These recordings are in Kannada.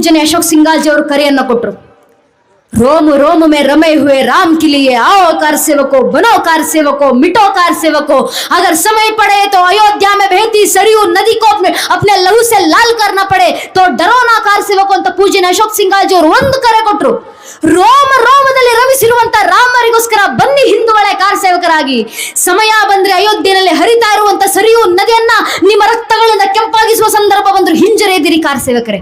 ಜನ अशोक सिंघाल जी ಅವರು ಕರೆಯನ್ನ ಕೊಟ್ಟರು. रोम रोम में रमे हुए राम के लिए आओ कार सेवको, बनो कार सेवको, मिटो कार सेवको, अगर समय पड़े तो अयोध्या में बहती सरयू नदी को अपने लहू से लाल करना पड़े तो डरो ना कार सेवको ಅಂತ ಪೂಜ್ಯನ ಅಶೋಕ್ ಸಿಂಘಾಲ್ ಜಿ ಅವರು ಒಂದು ಕರೆ ಕೊಟ್ಟರು. ರೋಮ ರೋಮದಲ್ಲಿ ರಮಿಸಿರುವಂತ ರಾಮರಿಗೋಸ್ಕರ ಬನ್ನಿ ಹಿಂದೂಗಳೇ ಕಾರ್ ಸೇವಕರಾಗಿ, ಸಮಯ ಬಂದ್ರೆ ಅಯೋಧ್ಯೆಯಲ್ಲಿ ಹರಿತಾ ಇರುವಂತ ಸರಿಯೂ ನದಿಯನ್ನ ನಿಮ್ಮ ರಕ್ತಗಳಿಂದ ಕೆಂಪಾಗಿಸುವ ಸಂದರ್ಭ ಬಂದ್ರು ಹಿಂಜರಿಯದಿರಿ ಕಾರ್ ಸೇವಕರೇ.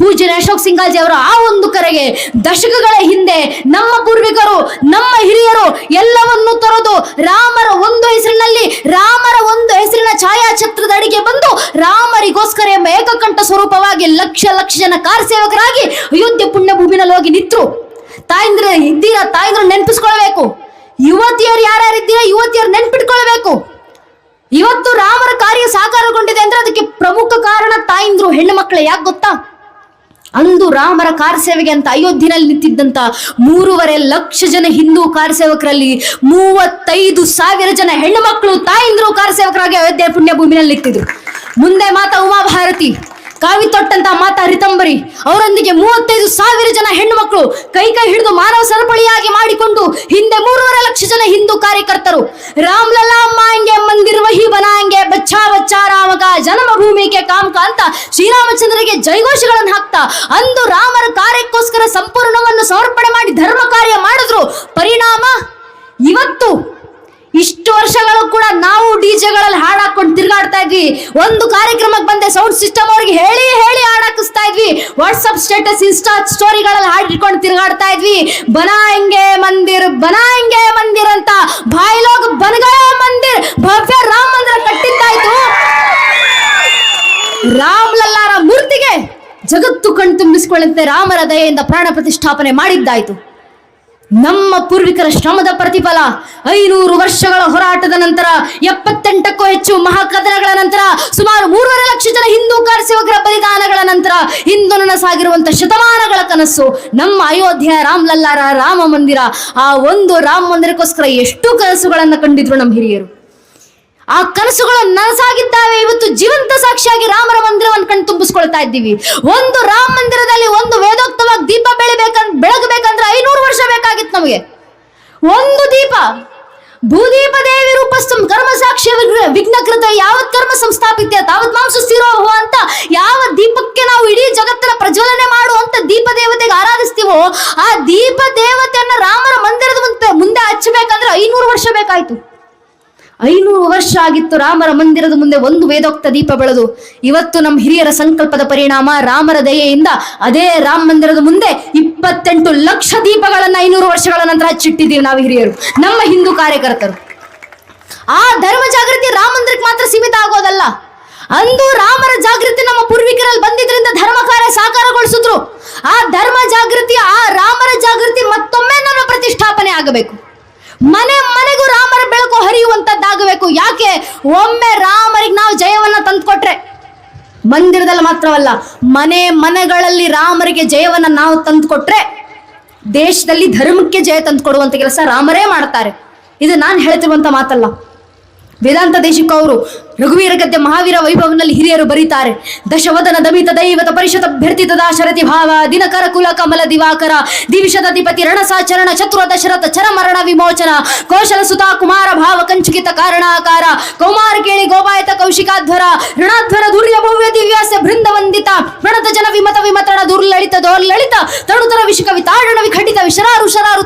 ಪೂಜ್ಯನ ಅಶೋಕ್ ಸಿಂಘಾಲ್ ಜಿ ಅವರ ಆ ಒಂದು ಕರೆಗೆ ದಶಕಗಳ ಹಿಂದೆ ನಮ್ಮ ಪೂರ್ವಿಕರು, ನಮ್ಮ ಹಿರಿಯರು ಎಲ್ಲವನ್ನೂ ತೊರೆದು ರಾಮರ ಒಂದು ಹೆಸರಿನಲ್ಲಿ, ರಾಮರ ಒಂದು ಹೆಸರಿನ ಛಾಯಾಚಿತ್ರದ ಅಡಿಗೆ ಬಂದು ರಾಮರಿಗೋಸ್ಕರ ಎಂಬ ಏಕಕಂಠ ಸ್ವರೂಪವಾಗಿ ಲಕ್ಷ ಲಕ್ಷ ಜನ ಕಾರ್ ಸೇವಕರಾಗಿ ಅಯೋಧ್ಯೆ ಪುಣ್ಯ ಭೂಮಿನಲ್ಲಿ ಹೋಗಿ ನಿಂತರು. ತಾಯಂದ್ರ ಇದ್ದೀರಾ, ತಾಯಂದ್ರ ನೆನಪಿಸ್ಕೊಳ್ಬೇಕು. ಯುವತಿಯರು ಯಾರ್ಯಾರಿದ್ದೀರಾ, ಯುವತಿಯರು ನೆನ್ಪಿಟ್ಕೊಳ್ಬೇಕು. ಇವತ್ತು ರಾಮರ ಕಾರ್ಯ ಸಾಕಾರಗೊಂಡಿದೆ ಅಂದ್ರೆ ಅದಕ್ಕೆ ಪ್ರಮುಖ ಕಾರಣ ತಾಯಂದ್ರು, ಹೆಣ್ಣು ಮಕ್ಕಳೇ. ಯಾಕೆ ಗೊತ್ತಾ? ಅಂದು ರಾಮರ ಕಾರ್ ಸೇವೆಗೆ ಅಂತ ಅಯೋಧ್ಯೆಯಲ್ಲಿ ನಿಂತಿದ್ದಂತ 3.5 ಲಕ್ಷ ಜನ ಹಿಂದೂ ಕಾರ್ ಸೇವಕರಲ್ಲಿ 35,000 ಜನ ಹೆಣ್ಣು ಮಕ್ಕಳು ತಾಯಂದ್ರು ಕಾರ್ ಸೇವಕರಾಗಿ ಅಯೋಧ್ಯೆ ಪುಣ್ಯ ಭೂಮಿನಲ್ಲಿ ನಿಂತಿದ್ರು. ಮುಂದೆ ಮಾತಾ ಉಮಾ ಭಾರತಿ, ಕಾವಿ ತೊಟ್ಟಂತ ಮಾತಾ ರಿತಂಬರಿ ಅವರೊಂದಿಗೆ 35,000 ಜನ ಹೆಣ್ಣು ಮಕ್ಕಳು ಕೈ ಕೈ ಹಿಡಿದು ಮಾನವ ಸರಪಳಿಯಾಗಿ ಮಾಡಿಕೊಂಡು ಹಿಂದೆ 3.5 ಲಕ್ಷ ಜನ ಹಿಂದೂ ಕಾರ್ಯಕರ್ತರು ರಾಮ್ ಲಲ್ಲಾ ಮಾಂಗೆ ಮಂದಿರ್ ವಹಿ ಬನಾಂಗೆ ಬಚ್ಚಾ ಬಚ್ಚಾ ರಾಮ ಕಾ ಜನ್ಮಭೂಮಿ ಕೆ ಕಾಮ್ ಕಾ ಅಂತ ಶ್ರೀರಾಮಚಂದ್ರರಿಗೆ ಜೈಘೋಷಗಳನ್ನು ಹಾಕ್ತಾ ಅಂದು ರಾಮರ ಕಾರ್ಯಕ್ಕೋಸ್ಕರ ಸಂಪೂರ್ಣವನ್ನು ಸಮರ್ಪಣೆ ಮಾಡಿ ಧರ್ಮ ಕಾರ್ಯ ಮಾಡಿದ್ರು. ಪರಿಣಾಮ ಇವತ್ತು ಇಷ್ಟು ವರ್ಷಗಳು ಕೂಡ ನಾವು ಡಿಜೆಗಳಲ್ಲಿ ಹಾಡಾಕೊಂಡು ತಿರುಗಾಡ್ತಾ ಇದ್ವಿ. ಒಂದು ಕಾರ್ಯಕ್ರಮಕ್ಕೆ ಬಂದೆ ಸೌಂಡ್ ಸಿಸ್ಟಮ್ ಅವ್ರಿಗೆ ಹೇಳಿ ಹೇಳಿ ಹಾಡಾಕಿಸ್ತಾ ಇದ್ವಿ. ವಾಟ್ಸಪ್ ಸ್ಟೇಟಸ್, ಇನ್ಸ್ಟಾ ಸ್ಟೋರಿಗಳಲ್ಲಿ ಹಾಡಿಕೊಂಡು ತಿರುಗಾಡ್ತಾ ಇದ್ವಿ. ಬನಾಯಂಗೆ ಮಂದಿರ್ ಅಂತ ಬಾಯ್ಲೋಗ್ ಬನಗಯ ಮಂದಿರ್, ಭವ್ಯ ರಾಮ ಮಂದಿರ ಕಟ್ಟಿದ್ದಾಯ್ತು. ರಾಮ್ ಲಲ್ಲಾರ ಮೂರ್ತಿಗೆ ಜಗತ್ತು ಕಣ್ತುಂಬಿಸಿಕೊಳ್ಳಂತೆ ರಾಮರ ದಯೆಯಿಂದ ಪ್ರಾಣ ಪ್ರತಿಷ್ಠಾಪನೆ ಮಾಡಿದ್ದಾಯ್ತು. ನಮ್ಮ ಪೂರ್ವಿಕರ ಶ್ರಮದ ಪ್ರತಿಫಲ 500 ವರ್ಷಗಳ ಹೋರಾಟದ ನಂತರ, 78ಕ್ಕೂ ಹೆಚ್ಚು ಮಹಾಕದನಗಳ ನಂತರ, ಸುಮಾರು 3.5 ಲಕ್ಷ ಜನ ಹಿಂದೂ ಕಾರ್ ಸೇವಕರ ಬಲಿದಾನಗಳ ನಂತರ ಹಿಂದೂ ಸಾಗಿರುವಂತ ಶತಮಾನಗಳ ಕನಸು ನಮ್ಮ ಅಯೋಧ್ಯೆಯ ರಾಮ್ ಲಲ್ಲಾರ ರಾಮ ಮಂದಿರ. ಆ ಒಂದು ರಾಮ ಮಂದಿರಕ್ಕೋಸ್ಕರ ಎಷ್ಟು ಕನಸುಗಳನ್ನ ಕಂಡಿದ್ರು ನಮ್ಮ ಹಿರಿಯರು. ಆ ಕನಸುಗಳು ನನಸಾಗಿದ್ದಾವೆ. ಇವತ್ತು ಜೀವಂತ ಸಾಕ್ಷಿಯಾಗಿ ರಾಮರ ಮಂದಿರವನ್ನು ಕಣ್ ತುಂಬಿಸ್ಕೊಳ್ತಾ ಇದ್ದೀವಿ. ಒಂದು ರಾಮ ಮಂದಿರದಲ್ಲಿ ಒಂದು ವೇದೋಕ್ತವಾಗಿ ದೀಪ ಬೆಳಗಬೇಕಂದ್ರೆ 500 ವರ್ಷ ಬೇಕಾಗಿತ್ತು ನಮಗೆ. ಒಂದು ದೀಪ ಭೂದೀಪ ದೇವಿ ರೂಪಸ್ಥಂ ಕರ್ಮ ಸಾಕ್ಷ್ಯ ವಿಘ್ನಕೃತ ಯಾವತ್ ಕರ್ಮ ಸಂಸ್ಥಾಪಿತ್ಯ ತಾವತ್ ಮಾಂಸ ಸ್ಥಿರೋಹ ಅಂತ ಯಾವ ದೀಪಕ್ಕೆ ನಾವು ಇಡೀ ಜಗತ್ತನ್ನ ಪ್ರಜ್ವಲನೆ ಮಾಡುವಂತ ದೀಪ ದೇವತೆಗೆ ಆರಾಧಿಸ್ತೀವೋ ಆ ದೀಪ ದೇವತೆಯನ್ನ ರಾಮರ ಮಂದಿರದ ಮುಂದೆ ಹಚ್ಚಬೇಕಂದ್ರೆ 500 ವರ್ಷ ಬೇಕಾಯ್ತು. 500 ವರ್ಷ ಆಗಿತ್ತು ರಾಮರ ಮಂದಿರದ ಮುಂದೆ ಒಂದು ವೇದೋಕ್ತ ದೀಪ ಬೆಳೆದು. ಇವತ್ತು ನಮ್ಮ ಹಿರಿಯರ ಸಂಕಲ್ಪದ ಪರಿಣಾಮ ರಾಮರ ದಯೆಯಿಂದ ಅದೇ ರಾಮ ಮಂದಿರದ ಮುಂದೆ 28 ಲಕ್ಷ ದೀಪಗಳನ್ನ 500 ವರ್ಷಗಳ ನಂತರ ಹಚ್ಚಿಟ್ಟಿದ್ದೀವಿ ನಾವು ಹಿರಿಯರು, ನಮ್ಮ ಹಿಂದೂ ಕಾರ್ಯಕರ್ತರು. ಆ ಧರ್ಮ ಜಾಗೃತಿ ರಾಮ ಮಂದಿರಕ್ಕೆ ಮಾತ್ರ ಸೀಮಿತ ಆಗೋದಲ್ಲ. ಅಂದು ರಾಮರ ಜಾಗೃತಿ ನಮ್ಮ ಪೂರ್ವಿಕರಲ್ಲಿ ಬಂದಿದ್ರಿಂದ ಧರ್ಮ ಕಾರ್ಯ ಸಾಕಾರಗೊಳಿಸಿದ್ರು. ಆ ಧರ್ಮ ಜಾಗೃತಿ, ಆ ರಾಮರ ಜಾಗೃತಿ ಮತ್ತೊಮ್ಮೆ ನಮ್ಮ ಪ್ರತಿಷ್ಠಾಪನೆ ಆಗಬೇಕು. ಮನೆ ಮನೆಗೂ ರಾಮರ ಬೆಳಕು ಹರಿಯುವಂತದ್ದಾಗಬೇಕು. ಯಾಕೆ? ಒಮ್ಮೆ ರಾಮರಿಗೆ ನಾವು ಜಯವನ್ನ ತಂದುಕೊಟ್ರೆ, ಮಂದಿರದಲ್ಲಿ ಮಾತ್ರವಲ್ಲ ಮನೆ ಮನೆಗಳಲ್ಲಿ ರಾಮರಿಗೆ ಜಯವನ್ನ ನಾವು ತಂದುಕೊಟ್ರೆ ದೇಶದಲ್ಲಿ ಧರ್ಮಕ್ಕೆ ಜಯ ತಂದುಕೊಡುವಂತ ಕೆಲಸ ರಾಮರೇ ಮಾಡ್ತಾರೆ. ಇದು ನಾನು ಹೇಳ್ತಿರುವಂತ ಮಾತಲ್ಲ. ವೇದಾಂತ ದೇಶಿಕ ಅವರು ರಘುವೀರ ಗದ್ದೆ ಮಹಾವೀರ ವೈಭವನಲ್ಲಿ ಹಿರಿಯರು ಬರೀತಾರೆ. ದಶವದನ ದಮಿತ ದೈವತ ಪರಿಷತ್ ಅಭ್ಯರ್ಥಿತ ದಾಶರಥಿ ಭಾವ ದಿನಕರ ಕುಲ ಕಮಲ ದಿವಾಕರ ದಿವಿಷದಧಿಪತಿ ರಣಸಾಚರಣ ಚತುರ ದಶರಥ ಚರಮರಣ ವಿಮೋಚನ ಕೌಶಲ ಸುತಾ ಕುಮಾರ ಭಾವ ಕಂಚುಕಿತ ಕಾರಣಾಕಾರ ಕೌಮಾರ ಕೇಳಿ ಗೋಪಾಯತ ಕೌಶಿಕಾಧ್ವರ ಋಣಾಧ್ವರ ದುರ್ಯ ಭವ್ಯ ದಿವ್ಯಾಸ್ಯ ಬೃಂದ ವಂದಿತ ಪ್ರಣತ ಜನ ವಿಮತ ವಿಮತಣ ದುರ್ಲಳಿತ ದೋರ್ಲಳಿತ ತರುತರ ವಿಷಕವಿ ತಾಡಣ ವಿಖಂಡಿತ ವಿಶರಾರು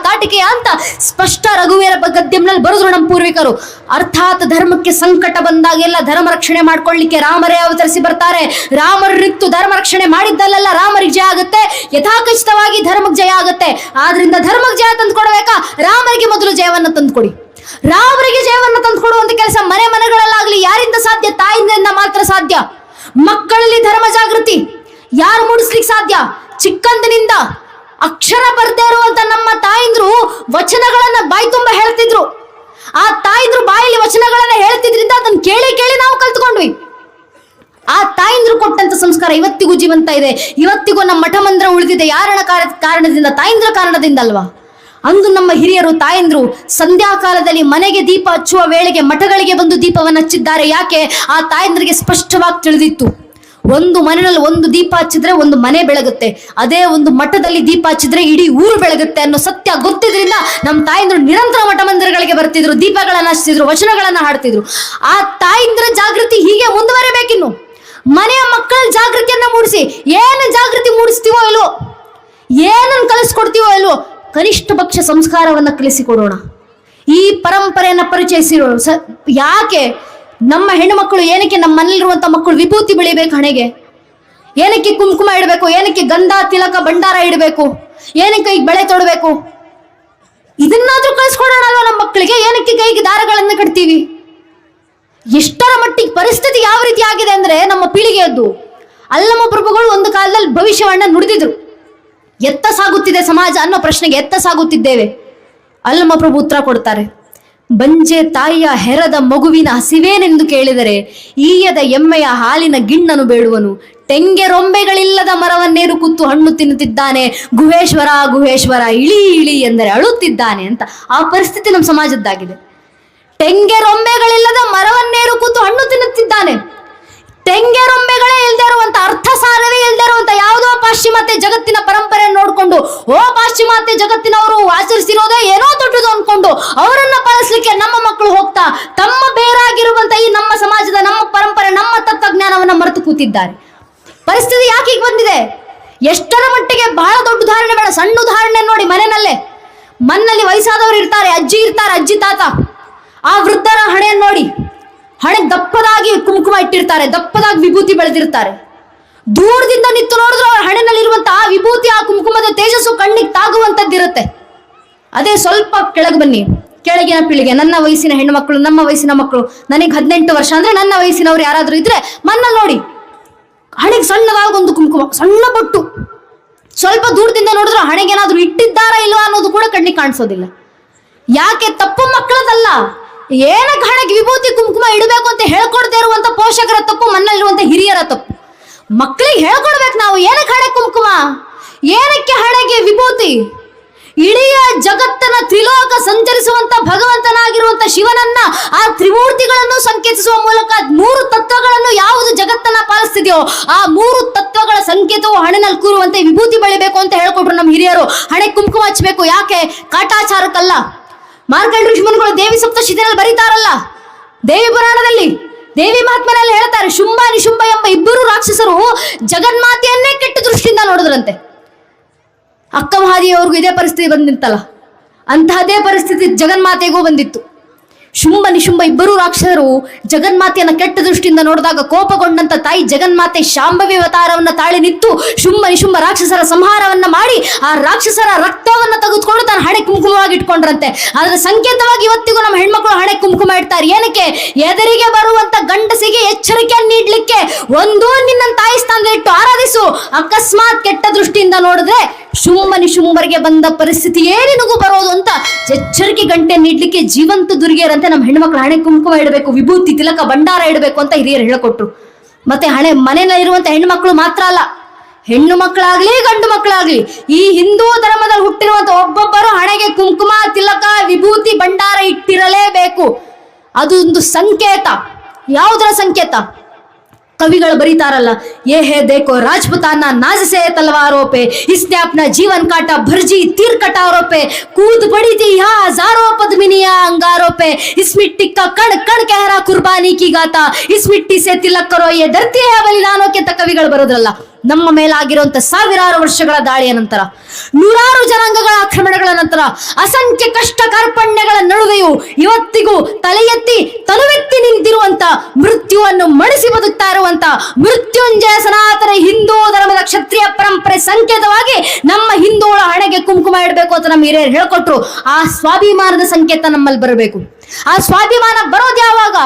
ತಾಟಿಕೆಯ ಅಂತ ಸ್ಪಷ್ಟ ರಘುವೀರ ಗದ್ಯಂನಲ್ಲಿ ಬರೆದ್ರು ನಮ್ಮ ಪೂರ್ವಿಕರು. ಅರ್ಥಾತ್ ಧರ್ಮಕ್ಕೆ ಸಂಕಟ ಬಂದಾಗೆಲ್ಲ ಧರ್ಮ ರಕ್ಷಣೆ ಮಾಡ್ಕೊಳ್ಳಿಕ್ಕೆ ರಾಮರೇ ಅವತರಿಸಿ ಬರ್ತಾರೆ. ರಾಮರು ನಿಂತು ಧರ್ಮ ರಕ್ಷಣೆ ಮಾಡಿದ್ದಲ್ಲೆಲ್ಲ ರಾಮರಿಗೆ ಜಯ ಆಗುತ್ತೆ, ಯಥಾಖಚಿತವಾಗಿ ಧರ್ಮಕ್ಕೆ ಜಯ ಆಗುತ್ತೆ. ಆದ್ರಿಂದ ಧರ್ಮಕ್ಕೆ ಜಯ ತಂದುಕೊಡ್ಬೇಕಾ? ರಾಮರಿಗೆ ಮೊದಲು ಜಯವನ್ನು ತಂದುಕೊಡಿ. ರಾಮರಿಗೆ ಜಯವನ್ನು ತಂದುಕೊಡುವಂತ ಕೆಲಸ ಮನೆ ಮನೆಗಳಲ್ಲಾಗ್ಲಿ ಯಾರಿಂದ ಸಾಧ್ಯ? ತಾಯಿಯಿಂದ ಮಾತ್ರ ಸಾಧ್ಯ. ಮಕ್ಕಳಲ್ಲಿ ಧರ್ಮ ಜಾಗೃತಿ ಯಾರು ಮೂಡಿಸ್ಲಿಕ್ಕೆ ಸಾಧ್ಯ? ಚಿಕ್ಕಂದಿನಿಂದ ಅಕ್ಷರ ಬರ್ದೇ ಇರುವಂತ ನಮ್ಮ ತಾಯಿಂದ್ರು ವಚನಗಳನ್ನ ಬಾಯಿ ತುಂಬ ಹೇಳ್ತಿದ್ರು. ಆ ತಾಯಿಂದ್ರು ಬಾಯಲ್ಲಿ ವಚನಗಳನ್ನ ಹೇಳ್ತಿದ್ರಿಂದ ಅದನ್ನ ಕೇಳಿ ಕೇಳಿ ನಾವು ಕಲ್ತ್ಕೊಂಡ್ವಿ. ಆ ತಾಯಿಂದ್ರು ಕೊಟ್ಟಂತ ಸಂಸ್ಕಾರ ಇವತ್ತಿಗೂ ಜೀವಂತ ಇದೆ. ಇವತ್ತಿಗೂ ನಮ್ಮ ಮಠ ಮಂದಿರ ಉಳಿದಿದೆ. ಯಾರನ ಕಾರಣದಿಂದ? ತಾಯಿಂದ್ರ ಕಾರಣದಿಂದ ಅಲ್ವಾ? ಅಂದು ನಮ್ಮ ಹಿರಿಯರು ತಾಯಂದ್ರು ಸಂಧ್ಯಾ ಕಾಲದಲ್ಲಿ ಮನೆಗೆ ದೀಪ ಹಚ್ಚುವ ವೇಳೆಗೆ ಮಠಗಳಿಗೆ ಬಂದು ದೀಪವನ್ನು ಹಚ್ಚಿದ್ದಾರೆ. ಯಾಕೆ? ಆ ತಾಯಂದ್ರಿಗೆ ಸ್ಪಷ್ಟವಾಗಿ ತಿಳಿದಿತ್ತು ಒಂದು ಮನೆಯಲ್ಲಿ ಒಂದು ದೀಪ ಹಚ್ಚಿದ್ರೆ ಒಂದು ಮನೆ ಬೆಳಗುತ್ತೆ, ಅದೇ ಒಂದು ಮಠದಲ್ಲಿ ದೀಪ ಹಚ್ಚಿದ್ರೆ ಇಡೀ ಊರು ಬೆಳಗುತ್ತೆ ಅನ್ನೋ ಸತ್ಯ ಗೊತ್ತಿದ್ರಿಂದ ನಮ್ಮ ತಾಯಿಂದ್ರು ನಿರಂತರ ಮಠ ಮಂದಿರಗಳಿಗೆ ಬರ್ತಿದ್ರು, ದೀಪಗಳನ್ನ ಹಚ್ತಿದ್ರು, ವಚನಗಳನ್ನ ಹಾಡ್ತಿದ್ರು. ಆ ತಾಯಿಂದ್ರ ಜಾಗೃತಿ ಹೀಗೆ ಮುಂದುವರಿಬೇಕಿನ್ನು. ಮನೆಯ ಮಕ್ಕಳ ಜಾಗೃತಿಯನ್ನ ಮೂಡಿಸಿ, ಏನು ಜಾಗೃತಿ ಮೂಡಿಸ್ತೀವೋ ಇಲ್ವೋ, ಏನನ್ನು ಕಲಿಸ್ಕೊಡ್ತೀವೋ ಇಲ್ವೋ, ಕನಿಷ್ಠ ಪಕ್ಷ ಸಂಸ್ಕಾರವನ್ನ ಕಲಿಸಿಕೊಡೋಣ. ಈ ಪರಂಪರೆಯನ್ನ ಪರಿಚಯಿಸಿರೋಣ. ಯಾಕೆ ನಮ್ಮ ಹೆಣ್ಣು ಮಕ್ಕಳು, ಏನಕ್ಕೆ ನಮ್ಮ ಮನೇಲಿರುವಂತ ಮಕ್ಕಳು ವಿಭೂತಿ ಬೆಳಿಬೇಕು ಹಣೆಗೆ, ಏನಕ್ಕೆ ಕುಂಕುಮ ಇಡಬೇಕು, ಏನಕ್ಕೆ ಗಂಧ ತಿಲಕ ಭಂಡಾರ ಇಡಬೇಕು, ಏನಕ್ಕೆ ಕೈಗೆ ಬೆಳೆ ತೊಡಬೇಕು, ಇದನ್ನಾದ್ರೂ ಕಳಿಸ್ಕೊಡೋಣ ಅಲ್ವಾ ನಮ್ಮ ಮಕ್ಕಳಿಗೆ. ಏನಕ್ಕೆ ಕೈಗೆ ದಾರಗಳನ್ನ ಕಟ್ತೀವಿ? ಎಷ್ಟರ ಮಟ್ಟಿಗೆ ಪರಿಸ್ಥಿತಿ ಯಾವ ರೀತಿ ಆಗಿದೆ ಅಂದ್ರೆ, ನಮ್ಮ ಪೀಳಿಗೆಯದ್ದು. ಅಲ್ಲಮ ಪ್ರಭುಗಳು ಒಂದು ಕಾಲದಲ್ಲಿ ಭವಿಷ್ಯವನ್ನ ನುಡಿದಿದ್ರು. ಎತ್ತ ಸಾಗುತ್ತಿದೆ ಸಮಾಜ ಅನ್ನೋ ಪ್ರಶ್ನೆಗೆ ಎತ್ತ ಸಾಗುತ್ತಿದ್ದೇವೆ. ಅಲ್ಲಮ ಪ್ರಭು ಉತ್ತರ ಕೊಡ್ತಾರೆ, ಬಂಜೆ ತಾಯಿಯ ಹೆರದ ಮಗುವಿನ ಹಸಿವೇನೆಂದು ಕೇಳಿದರೆ ಈಯದ ಎಮ್ಮೆಯ ಹಾಲಿನ ಗಿಣ್ಣನು ಬೇಡುವನು, ತೆಂಗೆ ರೊಂಬೆಗಳಿಲ್ಲದ ಮರವನ್ನೇರು ಕೂತು ಹಣ್ಣು ತಿನ್ನುತ್ತಿದ್ದಾನೆ, ಗುಹೇಶ್ವರ ಗುಹೇಶ್ವರ ಇಳಿ ಇಳಿ ಎಂದರೆ ಅಳುತ್ತಿದ್ದಾನೆ ಅಂತ. ಆ ಪರಿಸ್ಥಿತಿ ನಮ್ಮ ಸಮಾಜದ್ದಾಗಿದೆ. ತೆಂಗೆ ರೊಂಬೆಗಳಿಲ್ಲದ ಮರವನ್ನೇರು ಕೂತು ಹಣ್ಣು ತಿನ್ನುತ್ತಿದ್ದಾನೆ. ತೆಂಗೆ ರೊಂಬೆಗಳೇ ಇಲ್ದೇ ಇರುವಂತ, ಅರ್ಥ ಸಾರವೇ ಇಲ್ದೇ ಇರುವಂತ ಯಾವುದೋ ಪಾಶ್ಚಿಮಾತ್ಯ ಜಗತ್ತಿನ ಪರಂಪರೆಯನ್ನು ನೋಡ್ಕೊಂಡು, ಪಾಶ್ಚಿಮಾತ್ಯ ಜಗತ್ತಿನವರು ಆಚರಿಸಿರೋದೇ ಏನೋ ದೊಡ್ಡದು ಅನ್ಕೊಂಡು ಅವರನ್ನ ಪಾಲಿಸ್ಲಿಕ್ಕೆ ನಮ್ಮ ಮಕ್ಕಳು ಹೋಗ್ತಾ ತಮ್ಮ ಬೇರಾಗಿರುವಂತ ಈ ನಮ್ಮ ಸಮಾಜದ, ನಮ್ಮ ಪರಂಪರೆ, ನಮ್ಮ ತತ್ವಜ್ಞಾನವನ್ನ ಮರೆತು ಕೂತಿದ್ದಾರೆ. ಪರಿಸ್ಥಿತಿ ಯಾಕೆ ಈಗ ಬಂದಿದೆ? ಎಷ್ಟರ ಮಟ್ಟಿಗೆ? ಬಹಳ ದೊಡ್ಡ ಉದಾಹರಣೆ ಬೇಡ, ಸಣ್ಣ ಉದಾಹರಣೆ ನೋಡಿ. ಮನೆಯಲ್ಲಿ ವಯಸ್ಸಾದವರು ಇರ್ತಾರೆ, ಅಜ್ಜಿ ಇರ್ತಾರೆ, ಅಜ್ಜಿ ತಾತ. ಆ ವೃದ್ಧರ ಹಣೆಯನ್ನು ನೋಡಿ, ಹಣೆ ದಪ್ಪದಾಗಿ ಕುಂಕುಮ ಇಟ್ಟಿರ್ತಾರೆ, ದಪ್ಪದಾಗಿ ವಿಭೂತಿ ಬೆಳೆದಿರ್ತಾರೆ. ದೂರದಿಂದ ನಿಂತು ನೋಡಿದ್ರೆ ಅವ್ರ ಹಣೆನಲ್ಲಿರುವಂತಹ ಆ ವಿಭೂತಿ, ಆ ಕುಂಕುಮದ ತೇಜಸ್ಸು ಕಣ್ಣಿಗೆ ತಾಗುವಂತದ್ದಿರುತ್ತೆ. ಅದೇ ಸ್ವಲ್ಪ ಕೆಳಗೆ ಬನ್ನಿ, ಕೆಳಗಿನ ಪೀಳಿಗೆ, ನನ್ನ ವಯಸ್ಸಿನ ಹೆಣ್ಣು ಮಕ್ಕಳು, ನಮ್ಮ ವಯಸ್ಸಿನ ಮಕ್ಕಳು, ನನಗೆ 18 ವರ್ಷ ಅಂದ್ರೆ ನನ್ನ ವಯಸ್ಸಿನವ್ರು ಯಾರಾದ್ರೂ ಇದ್ರೆ ಮನ್ನಲ್ಲಿ ನೋಡಿ, ಹಣೆಗೆ ಸಣ್ಣದಾಗ ಒಂದು ಕುಂಕುಮ, ಸಣ್ಣ ಬೊಟ್ಟು. ಸ್ವಲ್ಪ ದೂರದಿಂದ ನೋಡಿದ್ರೆ ಹಣೆಗೆ ಏನಾದ್ರೂ ಇಟ್ಟಿದ್ದಾರಾ ಇಲ್ವಾ ಅನ್ನೋದು ಕೂಡ ಕಣ್ಣಿಗೆ ಕಾಣಿಸೋದಿಲ್ಲ. ಯಾಕೆ? ತಪ್ಪು ಮಕ್ಕಳದಲ್ಲ. ಏನಕ್ಕೆ ಹಣೆಗೆ ವಿಭೂತಿ ಕುಂಕುಮ ಇಡಬೇಕು ಅಂತ ಹೇಳ್ಕೊಡ್ದೇ ಇರುವಂತ ಪೋಷಕರ ತಪ್ಪು, ಮನೆಯಲ್ಲಿರುವಂತ ಹಿರಿಯರ ತಪ್ಪು. ಮಕ್ಕಳಿಗೆ ಹೇಳ್ಕೊಡ್ಬೇಕು ನಾವು, ಏನಕ್ಕೆ ಹಣೆ ಕುಂಕುಮ, ಏನಕ್ಕೆ ಹಣೆಗೆ ವಿಭೂತಿ. ಇಡೀ ಜಗತ್ತನ್ನ ತ್ರಿಲೋಕ ಸಂಚರಿಸುವಂತ ಭಗವಂತನಾಗಿರುವಂತ ಶಿವನನ್ನ, ಆ ತ್ರಿಮೂರ್ತಿಗಳನ್ನು ಸಂಕೇತಿಸುವ ಮೂಲಕ 3 ತತ್ವಗಳನ್ನು ಯಾವುದು ಜಗತ್ತನ್ನ ಪಾಲಿಸ್ತಿದೆಯೋ ಆ 3 ತತ್ವಗಳ ಸಂಕೇತವು ಹಣೆನಲ್ಲಿ ಕೂರುವಂತೆ ವಿಭೂತಿ ಬೆಳಿಬೇಕು ಅಂತ ಹೇಳ್ಕೊಟ್ರು ನಮ್ಮ ಹಿರಿಯರು. ಹಣೆ ಕುಂಕುಮ ಹಚ್ಚಬೇಕು. ಯಾಕೆ? ಕಾಟಾಚಾರಕ್ಕಲ್ಲ. ಮಾರ್ಕಂಡ ಋಷಿಮುನಿಗಳು ದೇವಿ ಸಪ್ತಶತಿಯಲ್ಲಿ ಬರೀತಾರಲ್ಲ, ದೇವಿ ಪುರಾಣದಲ್ಲಿ, ದೇವಿ ಮಹಾತ್ಮನಲ್ಲಿ ಹೇಳ್ತಾರೆ, ಶುಂಭ ನಿಶುಂಭ ಎಂಬ 2 ರಾಕ್ಷಸರು ಜಗನ್ಮಾತೆಯನ್ನೇ ಕೆಟ್ಟ ದೃಷ್ಟಿಯಿಂದ ನೋಡಿದ್ರಂತೆ. ಅಕ್ಕ ಮಹಾದೇವಿಯವ್ರಿಗೂ ಇದೇ ಪರಿಸ್ಥಿತಿ ಬಂದಿತ್ತಲ್ಲ, ಅಂತಹದೇ ಪರಿಸ್ಥಿತಿ ಜಗನ್ಮಾತೆಗೂ ಬಂದಿತ್ತು. ಶುಂಭ ನಿಶುಂಭ 2 ರಾಕ್ಷಸರು ಜಗನ್ಮಾತೆಯನ್ನ ಕೆಟ್ಟ ದೃಷ್ಟಿಯಿಂದ ನೋಡಿದಾಗ ಕೋಪಗೊಂಡಂತ ತಾಯಿ ಜಗನ್ಮಾತೆ ಶಾಂಭವಿ ಅವತಾರವನ್ನ ತಾಳಿ ನಿಂತು ಶುಂಭ ನಿಶುಂಭ ರಾಕ್ಷಸರ ಸಂಹಾರವನ್ನ ಮಾಡಿ ಆ ರಾಕ್ಷಸರ ರಕ್ತವನ್ನ ತೆಗೆದುಕೊಂಡು ತನ್ನ ಹಣೆ ಕುಂಕುಮವಾಗಿ ಇಟ್ಕೊಂಡ್ರಂತೆ. ಅದರ ಸಂಕೇತವಾಗಿ ಇವತ್ತಿಗೂ ನಮ್ಮ ಹೆಣ್ಮಕ್ಳು ಹಣೆ ಕುಂಕುಮ ಇಡ್ತಾರೆ. ಏನಕ್ಕೆ? ಎದುರಿಗೆ ಬರುವಂತ ಗಂಡಸಿಗೆ ಎಚ್ಚರಿಕೆಯನ್ನು ನೀಡ್ಲಿಕ್ಕೆ. ಒಂದು, ನಿನ್ನ ತಾಯಿ ಸ್ಥಾನದಲ್ಲಿ ಇಟ್ಟು ಆರಾಧಿಸು. ಅಕಸ್ಮಾತ್ ಕೆಟ್ಟ ದೃಷ್ಟಿಯಿಂದ ನೋಡಿದ್ರೆ ಶುಂಭ ನಿಶುಂಭರಿಗೆ ಬಂದ ಪರಿಸ್ಥಿತಿ ಏನಿನಗೂ ಬರೋದು ಅಂತ ಎಚ್ಚರಿಕೆ ಗಂಟೆ ನೀಡ್ಲಿಕ್ಕೆ ಜೀವಂತ ದುರ್ಗಿಯರಂತೆ ನಮ್ಮ ಹೆಣ್ಮಕ್ಳು ಹಣೆ ಕುಂಕುಮ ಇಡಬೇಕು, ವಿಭೂತಿ ತಿಲಕ ಭಂಡಾರ ಇಡಬೇಕು ಅಂತ ಹಿರಿಯರು ಹೇಳಿಕೊಟ್ರು. ಮತ್ತೆ ಮನೆಯಲ್ಲಿರುವಂತ ಹೆಣ್ಣು ಮಕ್ಕಳು ಮಾತ್ರ ಅಲ್ಲ, ಹೆಣ್ಣು ಮಕ್ಕಳಾಗ್ಲಿ ಗಂಡು ಮಕ್ಕಳಾಗ್ಲಿ, ಈ ಹಿಂದೂ ಧರ್ಮದಲ್ಲಿ ಹುಟ್ಟಿರುವಂತ ಒಬ್ಬೊಬ್ಬರು ಹಣೆಗೆ ಕುಂಕುಮ ತಿಲಕ ವಿಭೂತಿ ಭಂಡಾರ ಇಟ್ಟಿರಲೇಬೇಕು. ಅದು ಒಂದು ಸಂಕೇತ. ಯಾವುದರ ಸಂಕೇತ? ಕವಿಗಳು ಬರೀತಾರಲ್ಲ, ಯೇ ಹೇ ದೇಖೋ ರಾಜಪುತಾನ ನಾಜಸೆ ತಲವಾರೋं पे इसने अपना जीवन काटा भरजी तीर कटारों पे कूद पड़ी थी यहाँ हजारों पद्मिनियां अंगारों पे इस मिट्टी का कण कण कह रहा कुर्बानी की गाता इस मिट्टी से तिलक करो ये धरती है बलिदानों के ಅಂತ ಕವಿಗಳು ಬರೋದ್ರಲ್ಲ. ನಮ್ಮ ಮೇಲಾಗಿರುವಂತ ಸಾವಿರಾರು ವರ್ಷಗಳ ದಾಳಿಯ ನಂತರ, ನೂರಾರು ಜನಾಂಗಗಳ ಆಕ್ರಮಣಗಳ ನಂತರ, ಅಸಂಖ್ಯ ಕಷ್ಟ ಕಾರ್ಪಣ್ಯಗಳ ನಡುವೆಯೂ ಇವತ್ತಿಗೂ ತಲೆ ಎತ್ತಿ ತನುವೆತ್ತಿ ನಿಂತಿರುವಂತ, ಮೃತ್ಯುವನ್ನು ಮಣಿಸಿ ಬದುಕ್ತಾ ಇರುವಂತ ಮೃತ್ಯುಂಜಯ ಸನಾತನ ಹಿಂದೂ ಧರ್ಮದ ಕ್ಷತ್ರಿಯ ಪರಂಪರೆ ಸಂಕೇತವಾಗಿ ನಮ್ಮ ಹಿಂದೂಗಳ ಹಣೆಗೆ ಕುಂಕುಮ ಇಡಬೇಕು ಅಂತ ನಮ್ಮ ಹಿರಿಯರು ಹೇಳ್ಕೊಟ್ರು. ಆ ಸ್ವಾಭಿಮಾನದ ಸಂಕೇತ ನಮ್ಮಲ್ಲಿ ಬರಬೇಕು. ಆ ಸ್ವಾಭಿಮಾನ ಬರೋದು ಯಾವಾಗ?